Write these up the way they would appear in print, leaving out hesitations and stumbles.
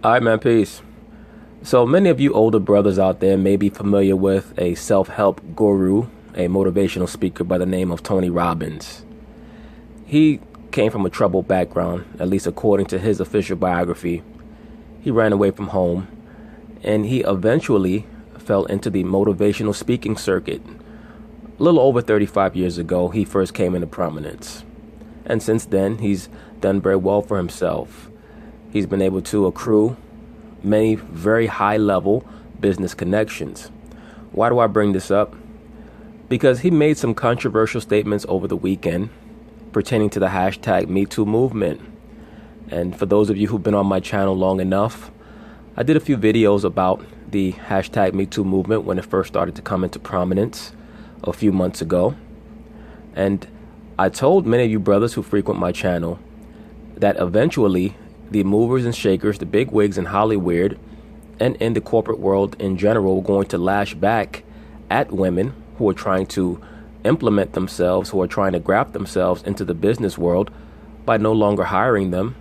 All right, man, peace. So many of you older brothers out there may be familiar with a self-help guru, a motivational speaker by the name of Tony Robbins. He came from a troubled background, at least according to his official biography. He ran away from home, and he eventually fell into the motivational speaking circuit. A little over 35 years ago, he first came into prominence. And since then, he's done very well for himself. He's been able to accrue many very high-level business connections. Why do I bring this up? Because he made some controversial statements over the weekend pertaining to the hashtag #MeToo movement. And for those of you who've been on my channel long enough, I did a few videos about the hashtag #MeToo movement when it first started to come into prominence a few months ago. And I told many of you brothers who frequent my channel that eventually the movers and shakers, the big wigs in Hollywood and in the corporate world in general, were going to lash back at women who are trying to implement themselves, who are trying to graft themselves into the business world by no longer hiring them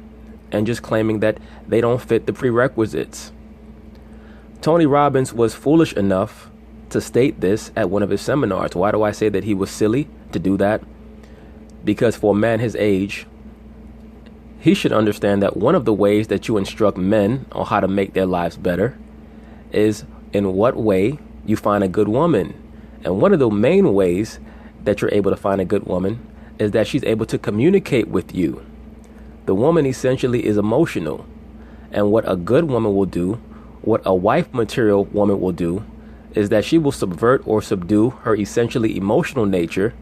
and just claiming that they don't fit the prerequisites. Tony Robbins was foolish enough to state this at one of his seminars. Why do I say that he was silly to do that? Because for a man his age, he should understand that one of the ways that you instruct men on how to make their lives better is in what way you find a good woman. And one of the main ways that you're able to find a good woman is that she's able to communicate with you. The woman essentially is emotional. And what a good woman will do, what a wife material woman will do, is that she will subvert or subdue her essentially emotional nature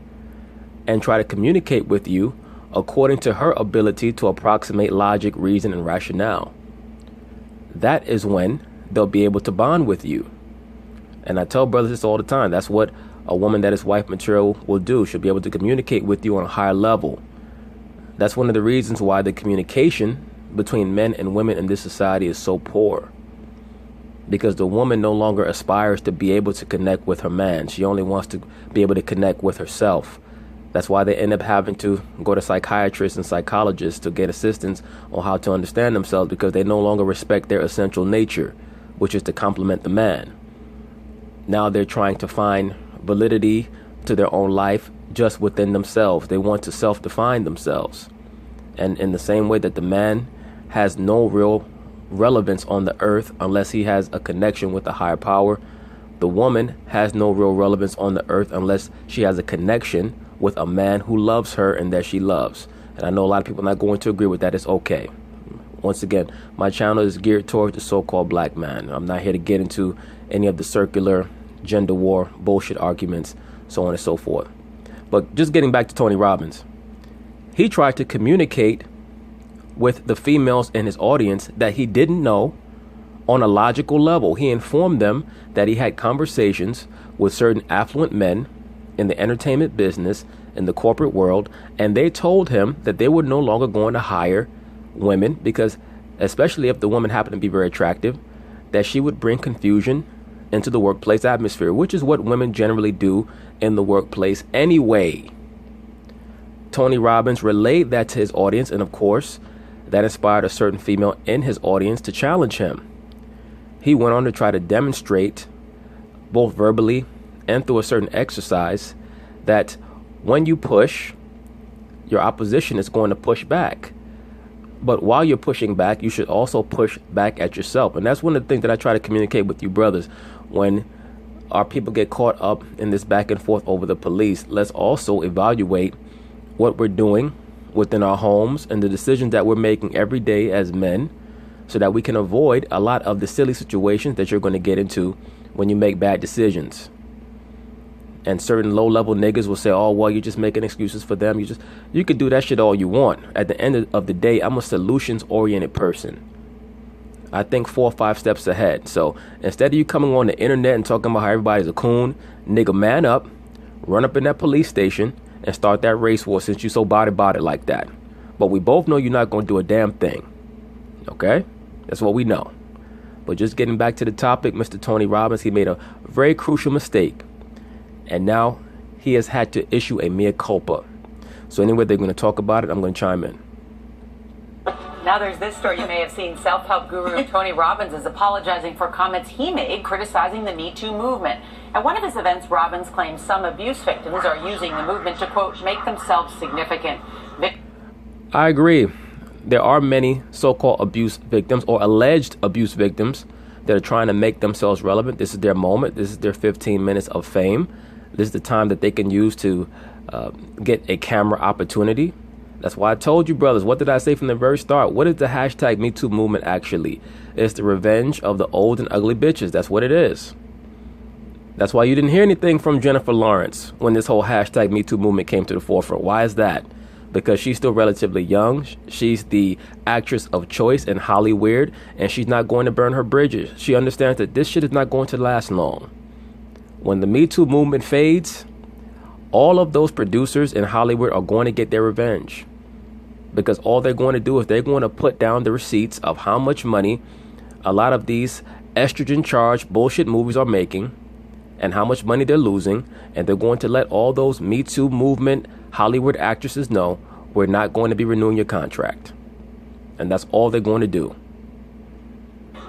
and try to communicate with you according to her ability to approximate logic, reason, and rationale. That is when they'll be able to bond with you. And I tell brothers this all the time. That's what a woman that is wife material will do. She'll be able to communicate with you on a higher level. That's one of the reasons why the communication between men and women in this society is so poor. Because the woman no longer aspires to be able to connect with her man. She only wants to be able to connect with herself. That's why they end up having to go to psychiatrists and psychologists to get assistance on how to understand themselves, because they no longer respect their essential nature, which is to complement the man. Now they're trying to find validity to their own life just within themselves. They want to self-define themselves. And in the same way that the man has no real relevance on the earth unless he has a connection with a higher power, the woman has no real relevance on the earth unless she has a connection with a man who loves her and that she loves. And I know a lot of people are not going to agree with that. It's okay. Once again, my channel is geared towards the so-called black man. I'm not here to get into any of the circular gender war bullshit arguments, so on and so forth. But just getting back to Tony Robbins, he tried to communicate with the females in his audience that he didn't know on a logical level. He informed them that he had conversations with certain affluent men in the entertainment business, in the corporate world, and they told him that they were no longer going to hire women because, especially if the woman happened to be very attractive, that she would bring confusion into the workplace atmosphere, which is what women generally do in the workplace anyway. Tony Robbins relayed that to his audience, and of course, that inspired a certain female in his audience to challenge him. He went on to try to demonstrate, both verbally and through a certain exercise, that when you push, your opposition is going to push back. But while you're pushing back, you should also push back at yourself. And that's one of the things that I try to communicate with you brothers. When our people get caught up in this back and forth over the police, let's also evaluate what we're doing within our homes and the decisions that we're making every day as men, so that we can avoid a lot of the silly situations that you're going to get into when you make bad decisions. And certain low-level niggas will say, oh, well, you're just making excuses for them. You can do that shit all you want. At the end of the day, I'm a solutions-oriented person. I think 4 or 5 steps ahead. So instead of you coming on the internet and talking about how everybody's a coon, nigga, man up, run up in that police station and start that race war, since you so body like that. But we both know you're not going to do a damn thing. Okay? That's what we know. But just getting back to the topic, Mr. Tony Robbins, he made a very crucial mistake. And now he has had to issue a mea culpa. So anyway, they're going to talk about it. I'm going to chime in. Now there's this story you may have seen. Self-help guru Tony Robbins is apologizing for comments he made criticizing the Me Too movement. At one of his events, Robbins claims some abuse victims are using the movement to, quote, make themselves significant. I agree. There are many so-called abuse victims or alleged abuse victims that are trying to make themselves relevant. This is their moment. This is their 15 minutes of fame. This is the time that they can use to get a camera opportunity. That's why I told you, brothers, what did I say from the very start? What is the hashtag Me Too movement actually? It's the revenge of the old and ugly bitches. That's what it is. That's why you didn't hear anything from Jennifer Lawrence when this whole hashtag Me Too movement came to the forefront. Why is that? Because she's still relatively young. She's the actress of choice in Hollywood, and she's not going to burn her bridges. She understands that this shit is not going to last long. When the Me Too movement fades, all of those producers in Hollywood are going to get their revenge. Because all they're going to do is they're going to put down the receipts of how much money a lot of these estrogen-charged bullshit movies are making and how much money they're losing. And they're going to let all those Me Too movement Hollywood actresses know we're not going to be renewing your contract. And that's all they're going to do.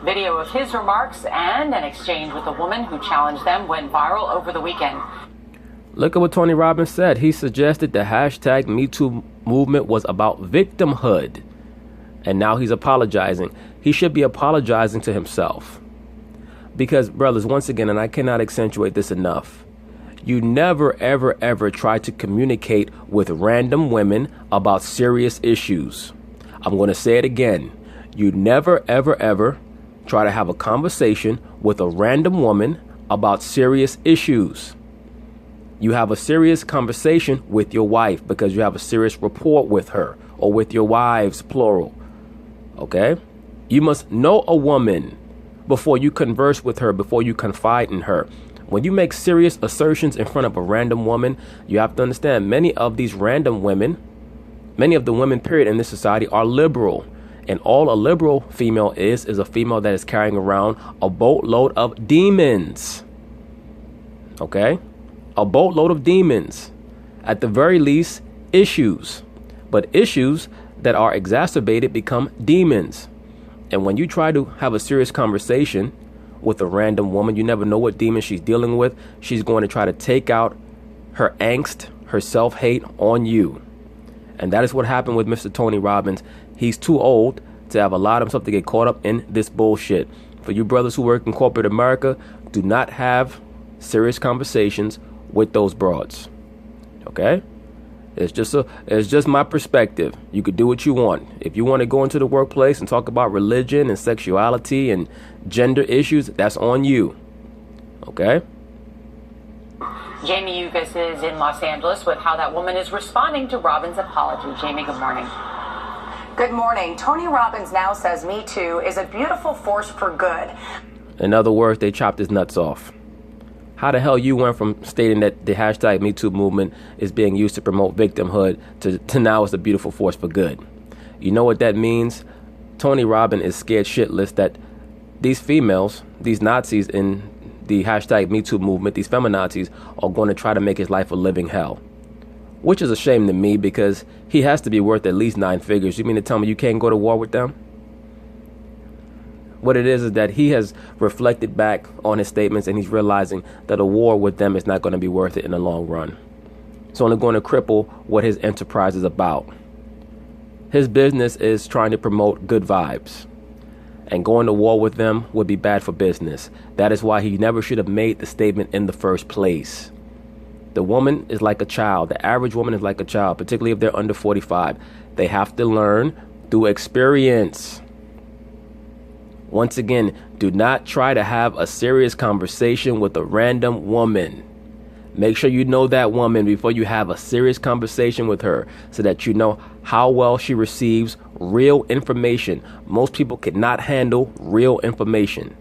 Video of his remarks and an exchange with a woman who challenged them went viral over the weekend. Look at what Tony Robbins said. He suggested the hashtag Me Too movement was about victimhood. And now he's apologizing. He should be apologizing to himself. Because, brothers, once again, and I cannot accentuate this enough, you never, ever, ever try to communicate with random women about serious issues. I'm going to say it again. You never, ever, ever try to have a conversation with a random woman about serious issues. You have a serious conversation with your wife because you have a serious rapport with her, or with your wives, plural. Okay? You must know a woman before you converse with her, before you confide in her. When you make serious assertions in front of a random woman, you have to understand many of these random women, many of the women, period, in this society are liberal. And all a liberal female is a female that is carrying around a boatload of demons. Okay? A boatload of demons. At the very least, issues. But issues that are exacerbated become demons. And when you try to have a serious conversation with a random woman, you never know what demon she's dealing with. She's going to try to take out her angst, her self-hate on you. And that is what happened with Mr. Tony Robbins. He's too old to have allowed himself to get caught up in this bullshit. For you brothers who work in corporate America, do not have serious conversations with those broads. Okay? It's just my perspective. You could do what you want. If you want to go into the workplace and talk about religion and sexuality and gender issues, that's on you. Okay? Jamie Yugas is in Los Angeles with how that woman is responding to Robbins' apology. Jamie, good morning. Good morning. Tony Robbins now says Me Too is a beautiful force for good. In other words, they chopped his nuts off. How the hell you went from stating that the hashtag Me Too movement is being used to promote victimhood to now it's a beautiful force for good? You know what that means? Tony Robbins is scared shitless that these females, these Nazis in the hashtag Me Too movement, these feminazis, are going to try to make his life a living hell. Which is a shame to me because he has to be worth at least 9 figures. You mean to tell me you can't go to war with them? What it is that he has reflected back on his statements and he's realizing that a war with them is not going to be worth it in the long run. It's only going to cripple what his enterprise is about. His business is trying to promote good vibes. And going to war with them would be bad for business. That is why he never should have made the statement in the first place. The woman is like a child. The average woman is like a child, particularly if they're under 45. They have to learn through experience. Once again, do not try to have a serious conversation with a random woman. Make sure you know that woman before you have a serious conversation with her so that you know how well she receives real information. Most people cannot handle real information.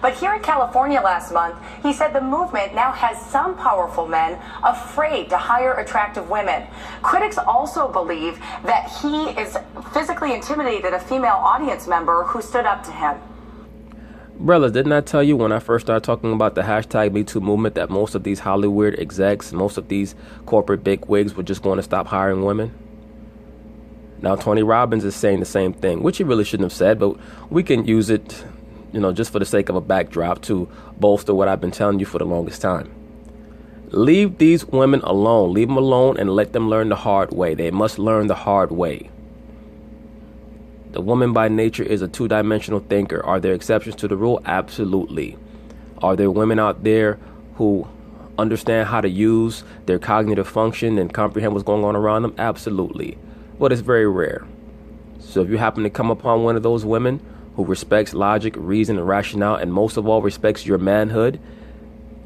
But here in California last month, he said the movement now has some powerful men afraid to hire attractive women. Critics also believe that he is physically intimidated a female audience member who stood up to him. Brothers, didn't I tell you when I first started talking about the hashtag Me Too movement that most of these Hollywood execs, most of these corporate bigwigs were just going to stop hiring women? Now, Tony Robbins is saying the same thing, which he really shouldn't have said, but we can use it, just for the sake of a backdrop to bolster what I've been telling you for the longest time. Leave these women alone. Leave them alone and let them learn the hard way. They must learn the hard way. The woman by nature is a two-dimensional thinker. Are there exceptions to the rule? Absolutely. Are there women out there who understand how to use their cognitive function and comprehend what's going on around them? Absolutely. But it's very rare. So if you happen to come upon one of those women who respects logic, reason, and rationale, and most of all respects your manhood,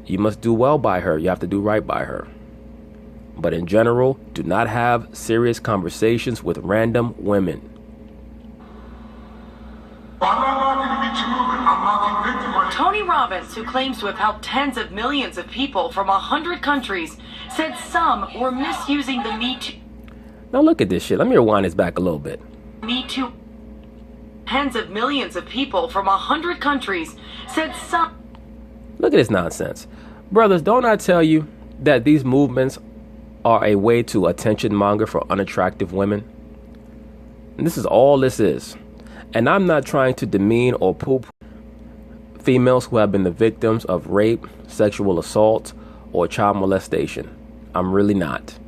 you must do well by her. You have to do right by her. But in general, do not have serious conversations with random women. Tony Robbins, who claims to have helped tens of millions of people from 100 countries, said some were misusing the Me Too. Now look at this shit. Let me rewind this back a little bit. Me Too. Tens of millions of people from 100 countries said some. Look at this nonsense. Brothers, don't I tell you that these movements are a way to attention monger for unattractive women? And this is all this is. And I'm not trying to demean or poop females who have been the victims of rape, sexual assault, or child molestation. I'm really not.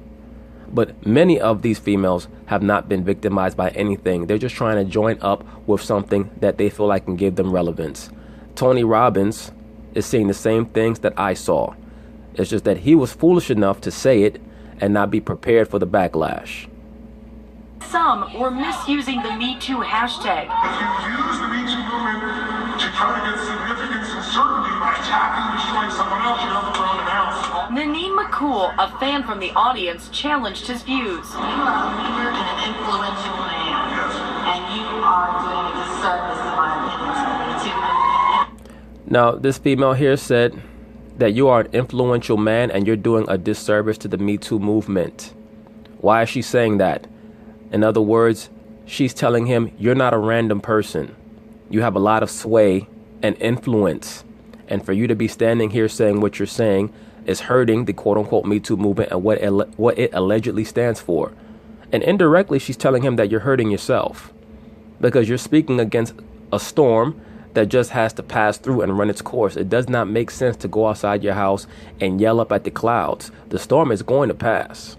But many of these females have not been victimized by anything. They're just trying to join up with something that they feel like can give them relevance. Tony Robbins is seeing the same things that I saw. It's just that he was foolish enough to say it and not be prepared for the backlash. Some were misusing the Me Too hashtag. If you use the Me Too movement to try to get significance and certainty by attacking and destroying someone else, you have to throw in the house. Nanine McCool, a fan from the audience, challenged his views. You are a leader and an influential man. Yes. And you are doing a disservice, in my opinion, to the Me Too movement. Now, this female here said that you are an influential man and you're doing a disservice to the Me Too movement. Why is she saying that? In other words, she's telling him you're not a random person. You have a lot of sway and influence. And for you to be standing here saying what you're saying is hurting the quote-unquote Me Too movement and what it allegedly stands for. And indirectly, she's telling him that you're hurting yourself because you're speaking against a storm that just has to pass through and run its course. It does not make sense to go outside your house and yell up at the clouds. The storm is going to pass.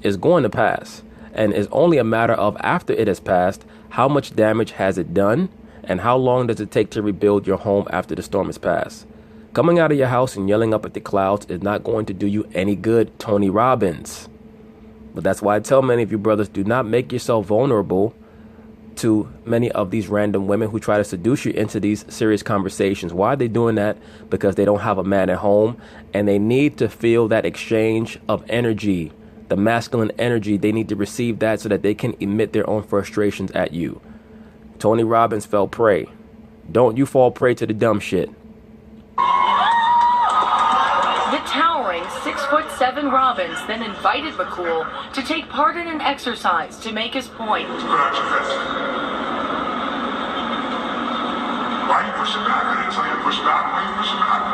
It's going to pass. And it's only a matter of, after it has passed, how much damage has it done and how long does it take to rebuild your home after the storm has passed. Coming out of your house and yelling up at the clouds is not going to do you any good, Tony Robbins. But that's why I tell many of you brothers, do not make yourself vulnerable to many of these random women who try to seduce you into these serious conversations. Why are they doing that? Because they don't have a man at home and they need to feel that exchange of energy. The masculine energy, they need to receive that so that they can emit their own frustrations at you. Tony Robbins fell prey. Don't you fall prey to the dumb shit. The towering 6'7" Robbins then invited McCool to take part in an exercise to make his point. Put out your fist. Why are you pushing back? I didn't tell you to push back. Why are you pushing back?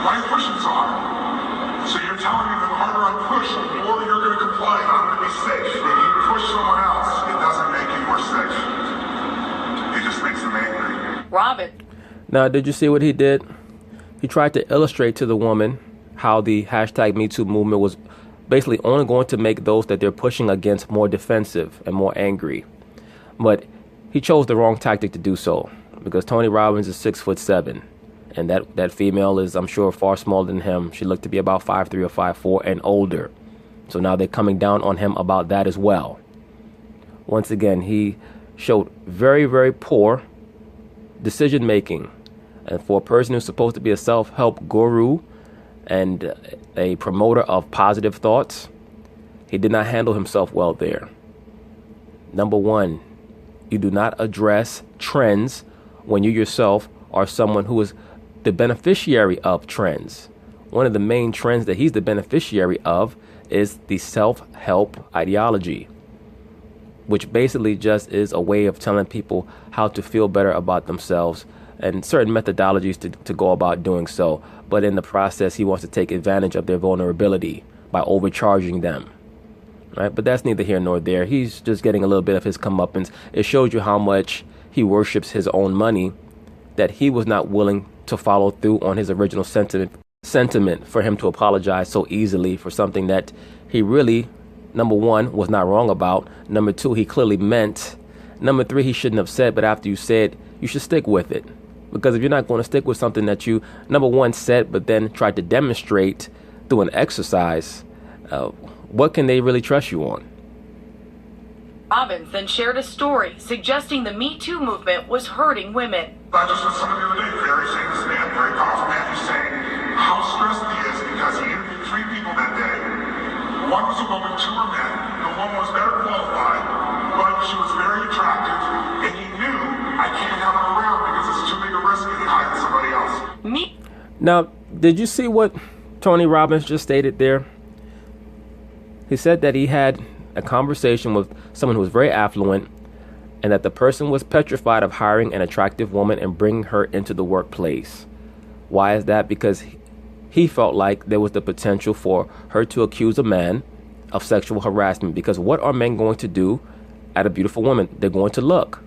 Why are you pushing so hard? So you're telling me that the harder I push, the more you're going to comply. I'm going to be safe. When you push someone else, it doesn't make you more safe. It just makes them angry. Robin. Now, did you see what he did? He tried to illustrate to the woman how the hashtag Me Too movement was basically only going to make those that they're pushing against more defensive and more angry. But he chose the wrong tactic to do so because Tony Robbins is 6'7". And that female is, I'm sure, far smaller than him. She looked to be about 5'3" or 5'4" and older. So now they're coming down on him about that as well. Once again, he showed very, very poor decision making. And for a person who's supposed to be a self-help guru and a promoter of positive thoughts, he did not handle himself well there. Number one, you do not address trends when you yourself are someone who is the beneficiary of trends. One of the main trends that he's the beneficiary of is the self-help ideology, which basically just is a way of telling people how to feel better about themselves and certain methodologies to go about doing so. But in the process, he wants to take advantage of their vulnerability by overcharging them. right? But that's neither here nor there. He's just getting a little bit of his comeuppance. It shows you how much he worships his own money, that he was not willing to follow through on his original sentiment for him to apologize so easily for something that he really, number one, was not wrong about. Number two, he clearly meant. Number three, he shouldn't have said, but after you said, you should stick with it. Because if you're not going to stick with something that you, number one, said, but then tried to demonstrate through an exercise, what can they really trust you on? Robbins then shared a story suggesting the Me Too movement was hurting women. I just met someone the other day, very famous man, very powerful man. He's saying how stressed he is because he interviewed 3 people that day. One was a woman, 2 were men. The one was better qualified, but she was very attractive, and he knew I can't have her around because it's too big a risk, and he hired somebody else. Now, did you see what Tony Robbins just stated there? He said that he had a conversation with someone who was very affluent, and that the person was petrified of hiring an attractive woman and bringing her into the workplace. Why is that? Because he felt like there was the potential for her to accuse a man of sexual harassment. Because what are men going to do at a beautiful woman? They're going to look.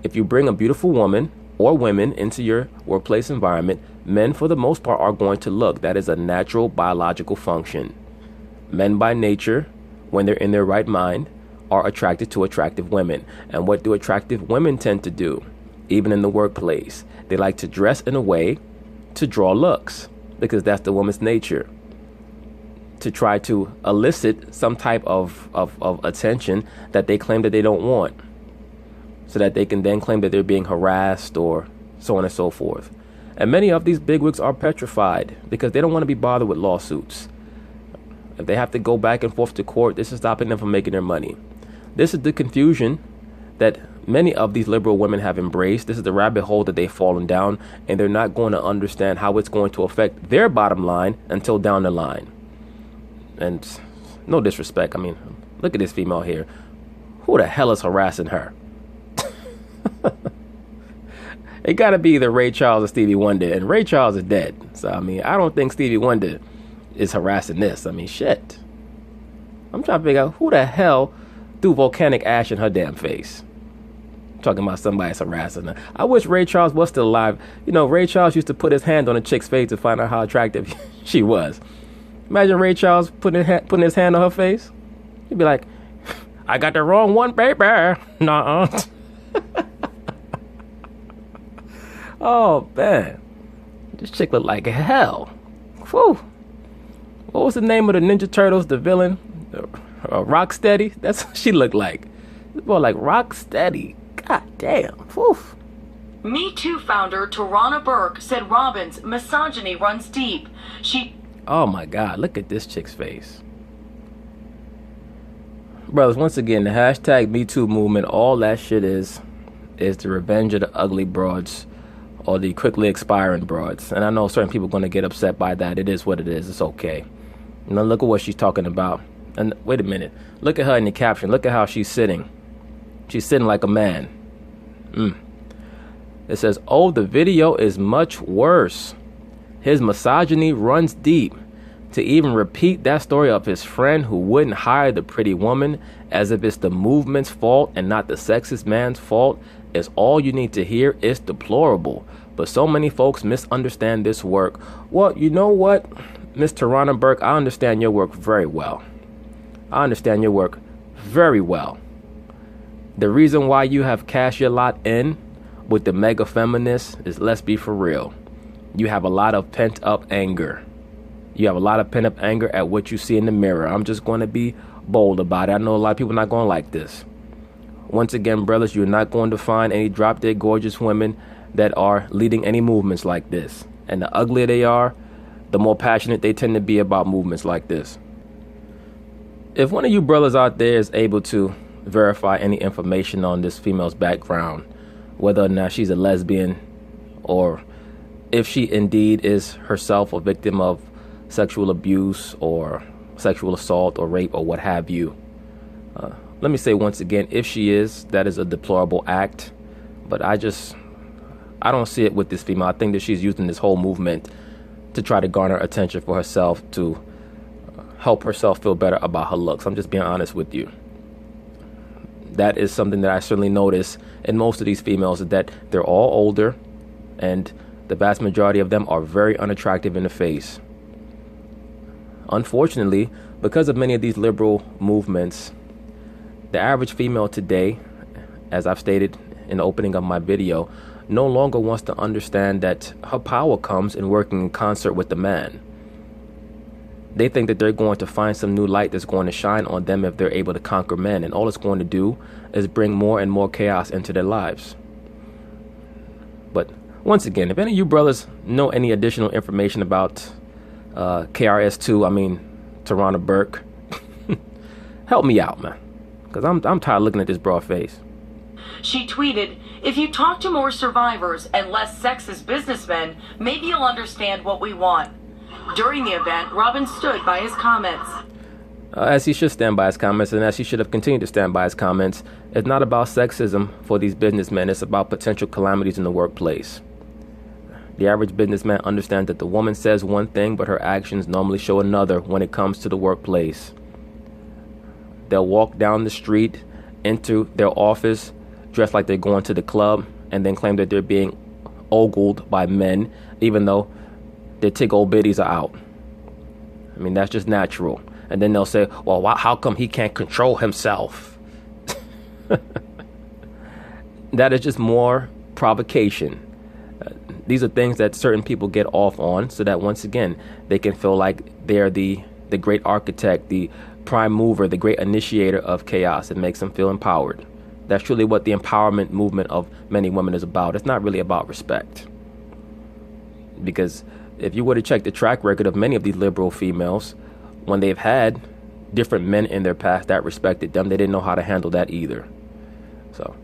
If you bring a beautiful woman or women into your workplace environment, men for the most part are going to look. That is a natural biological function. Men by nature, when they're in their right mind, are attracted to attractive women. And what do attractive women tend to do? Even in the workplace, they like to dress in a way to draw looks, because that's the woman's nature, to try to elicit some type of attention that they claim that they don't want, so that they can then claim that they're being harassed or so on and so forth. And many of these bigwigs are petrified because they don't want to be bothered with lawsuits. If they have to go back and forth to court, this is stopping them from making their money. This is the confusion that many of these liberal women have embraced. This is the rabbit hole that they've fallen down, and they're not going to understand how it's going to affect their bottom line until down the line. And no disrespect, I mean, look at this female here. Who the hell is harassing her? It got to be either Ray Charles or Stevie Wonder, and Ray Charles is dead. So, I mean, I don't think Stevie Wonder is harassing this. I mean, shit. I'm trying to figure out who the hell threw volcanic ash in her damn face. Talking about somebody's harassing her. I wish Ray Charles was still alive. You know, Ray Charles used to put his hand on a chick's face to find out how attractive she was. Imagine Ray Charles putting his hand on her face. He'd be like, I got the wrong one, baby. Nuh-uh. Oh, man. This chick looked like hell. Whew. What was the name of the Ninja Turtles, the villain? Rocksteady? That's what she looked like. More like Rocksteady. God damn. Whew. Me Too founder Tarana Burke said Robbins' misogyny runs deep. Oh my God, look at this chick's face. Brothers, once again, the hashtag Me Too movement, all that shit is the revenge of the ugly broads, or the quickly expiring broads. And I know certain people are going to get upset by that. It is what it is. It's okay. Now look at what she's talking about. And wait a minute. Look at her in the caption. Look at how she's sitting. She's sitting like a man. It says, oh, the video is much worse. His misogyny runs deep. To even repeat that story of his friend who wouldn't hire the pretty woman as if it's the movement's fault and not the sexist man's fault is all you need to hear. Is deplorable. But so many folks misunderstand this work. Well, you know what, Miss Tarana Burke, I understand your work very well. I understand your work very well. The reason why you have cashed your lot in with the mega feminists is, let's be for real, you have a lot of pent up anger. You have a lot of pent up anger at what you see in the mirror. I'm just going to be bold about it. I know a lot of people are not going to like this. Once again, brothers, you're not going to find any drop dead gorgeous women that are leading any movements like this. And the uglier they are, the more passionate they tend to be about movements like this. If one of you brothers out there is able to verify any information on this female's background, whether or not she's a lesbian, or if she indeed is herself a victim of sexual abuse or sexual assault or rape or what have you, let me say once again, if she is, that is a deplorable act. But I don't see it with this female. I think that she's using this whole movement to try to garner attention for herself, to help herself feel better about her looks. I'm just being honest with you. That is something that I certainly notice in most of these females, is that they're all older, and the vast majority of them are very unattractive in the face. Unfortunately, because of many of these liberal movements, the average female today, as I've stated in the opening of my video, no longer wants to understand that her power comes in working in concert with the man. They think that they're going to find some new light that's going to shine on them if they're able to conquer men, and all it's going to do is bring more and more chaos into their lives. But once again, if any of you brothers know any additional information about KRS2, Tarana Burke, help me out, man, because I'm tired of looking at this broad face. She tweeted, "If you talk to more survivors and less sexist businessmen, maybe you'll understand what we want." During the event, Robbins stood by his comments. As he should stand by his comments, and as he should have continued to stand by his comments. It's not about sexism for these businessmen. It's about potential calamities in the workplace. The average businessman understands that the woman says one thing, but her actions normally show another when it comes to the workplace. They'll walk down the street into their office dressed like they're going to the club, and then claim that they're being ogled by men, even though their tick old biddies are out. That's just natural. And then they'll say, well, how come he can't control himself? That is just more provocation. These are things that certain people get off on, so that once again, they can feel like they're the great architect, the prime mover, the great initiator of chaos. It makes them feel empowered. That's truly what the empowerment movement of many women is about. It's not really about respect. Because if you were to check the track record of many of these liberal females, when they've had different men in their past that respected them, they didn't know how to handle that either. So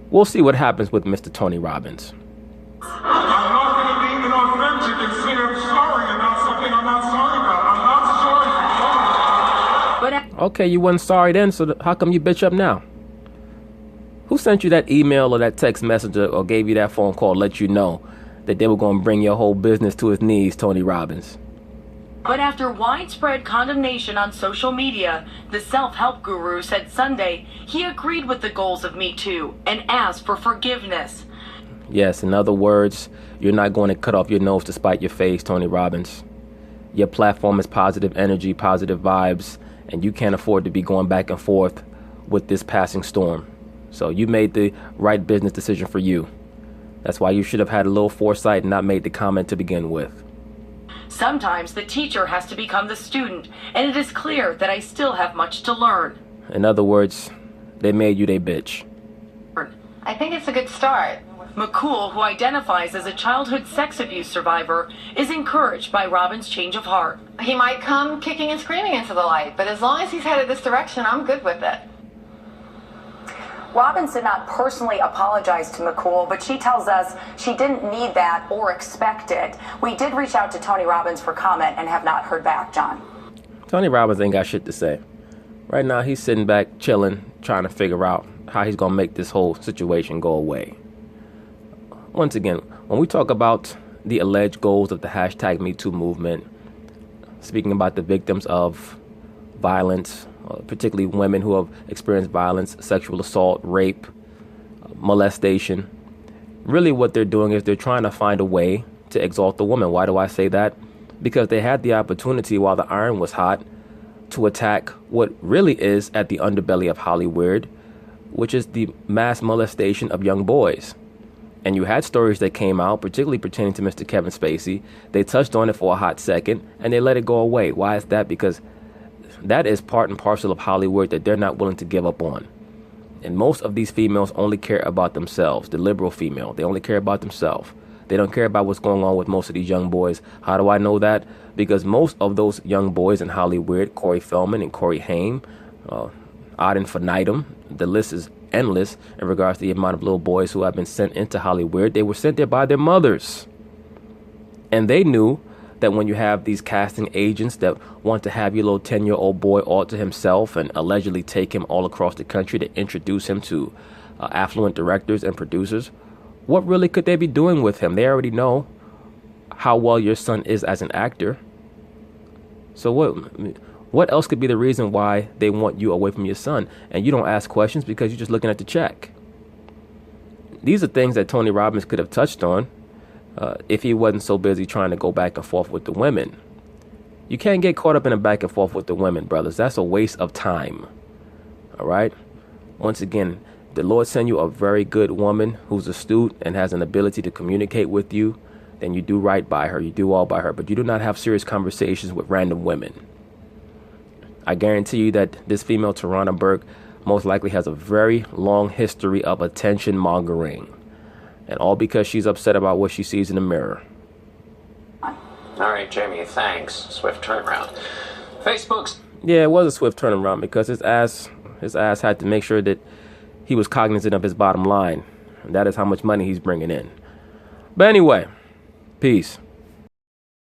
we'll see what happens with Mr. Tony Robbins. I'm not going to be inauthentic and say I'm sorry about something I'm not sorry about. I'm not sorry. Okay, you wasn't sorry then, so how come you bitch up now? Who sent you that email or that text message or gave you that phone call to let you know that they were going to bring your whole business to its knees, Tony Robbins? But after widespread condemnation on social media, the self-help guru said Sunday he agreed with the goals of Me Too and asked for forgiveness. Yes, in other words, you're not going to cut off your nose to spite your face, Tony Robbins. Your platform is positive energy, positive vibes, and you can't afford to be going back and forth with this passing storm. So you made the right business decision for you. That's why you should have had a little foresight and not made the comment to begin with. Sometimes the teacher has to become the student, and it is clear that I still have much to learn. In other words, they made you they bitch. I think it's a good start. McCool, who identifies as a childhood sex abuse survivor, is encouraged by Robbins' change of heart. He might come kicking and screaming into the light, but as long as he's headed this direction, I'm good with it. Robbins did not personally apologize to McCool, but she tells us she didn't need that or expect it. We did reach out to Tony Robbins for comment and have not heard back, John. Tony Robbins ain't got shit to say. Right now, he's sitting back, chilling, trying to figure out how he's going to make this whole situation go away. Once again, when we talk about the alleged goals of the hashtag #MeToo movement, speaking about the victims of violence, particularly women who have experienced violence, sexual assault, rape, molestation. Really what they're doing is they're trying to find a way to exalt the woman. Why do I say that? Because they had the opportunity while the iron was hot to attack what really is at the underbelly of Hollywood, which is the mass molestation of young boys. And you had stories that came out, particularly pertaining to Mr. Kevin Spacey. They touched on it for a hot second and they let it go away. Why is that? Because that is part and parcel of Hollywood that they're not willing to give up on. And most of these females only care about themselves. The liberal female, they only care about themselves. They don't care about what's going on with most of these young boys. How do I know that? Because most of those young boys in Hollywood, Corey Feldman and Corey Haim, ad infinitum, the list is endless in regards to the amount of little boys who have been sent into Hollywood. They were sent there by their mothers. And they knew that when you have these casting agents that want to have your little 10-year-old boy all to himself and allegedly take him all across the country to introduce him to affluent directors and producers, what really could they be doing with him? They already know how well your son is as an actor. So What else could be the reason why they want you away from your son? And you don't ask questions because you're just looking at the check. These are things that Tony Robbins could have touched on if he wasn't so busy trying to go back and forth with the women. You can't get caught up in a back and forth with the women, brothers. That's a waste of time. All right? Once again, the Lord send you a very good woman who's astute and has an ability to communicate with you, then you do right by her. You do all by her. But you do not have serious conversations with random women. I guarantee you that this female, Tarana Burke, most likely has a very long history of attention mongering. And all because she's upset about what she sees in the mirror. All right, Jamie, thanks. Swift turnaround. Facebook's... Yeah, it was a swift turnaround because his ass had to make sure that he was cognizant of his bottom line. And that is how much money he's bringing in. But anyway, peace.